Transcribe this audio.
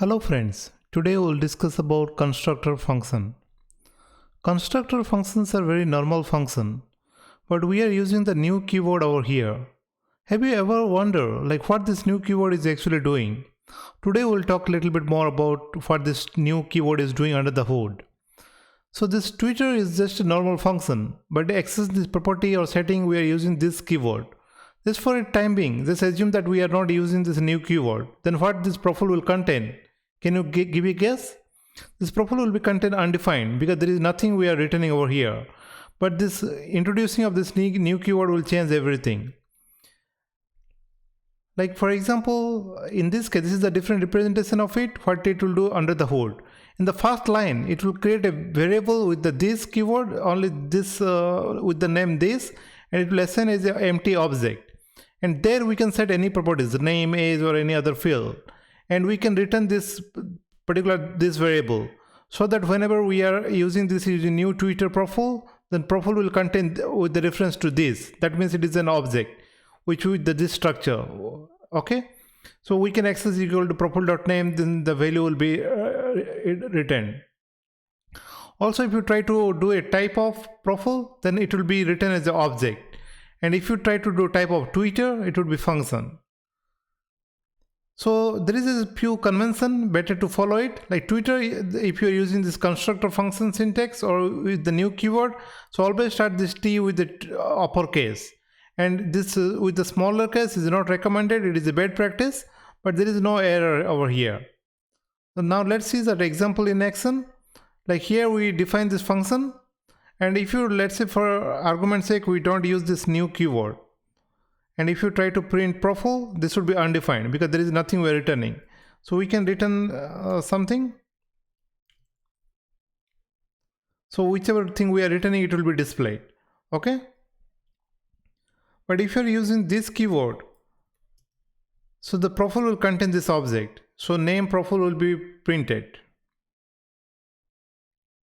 Hello friends, today we will discuss about constructor function. Constructor functions are very normal function, but we are using the new keyword over here. Have you ever wondered what this new keyword is actually doing? Today we will talk a little bit more about what this new keyword is doing under the hood. So this Twitter is just a normal function, but to access this property or setting we are using this keyword. Just for a time being, just assume that we are not using this new keyword. Then what this profile will contain? Can you give a guess? This profile will be content undefined because there is nothing we are returning over here. But this introducing of this new keyword will change everything. Like for example, in this case, this is a different representation of it, what it will do under the hood. In the first line, it will create a variable with the this keyword, only this with the name this, and it will assign as an empty object. And there we can set any properties, name, age, or any other field. And we can return this this variable, so that whenever we are using this new Twitter profile, then profile will contain with the reference to this. That means it is an object which with this structure. Okay, so we can access equal to profile.name, then the value will be returned. Also, if you try to do a type of profile, then it will be written as an object. And if you try to do type of Twitter, it would be function. So there is a few convention better to follow it. Like Twitter, if you are using this constructor function syntax or with the new keyword, so always start this T with the uppercase. And this with the smaller case is not recommended. It is a bad practice, but there is no error over here. So now let's see that example in action. Like here we define this function. And if you, let's say for argument's sake, we don't use this new keyword. And if you try to print profile, this would be undefined because there is nothing we're returning. So we can return something. So whichever thing we are returning, it will be displayed. Okay. But if you're using this keyword, so the profile will contain this object. So name profile will be printed.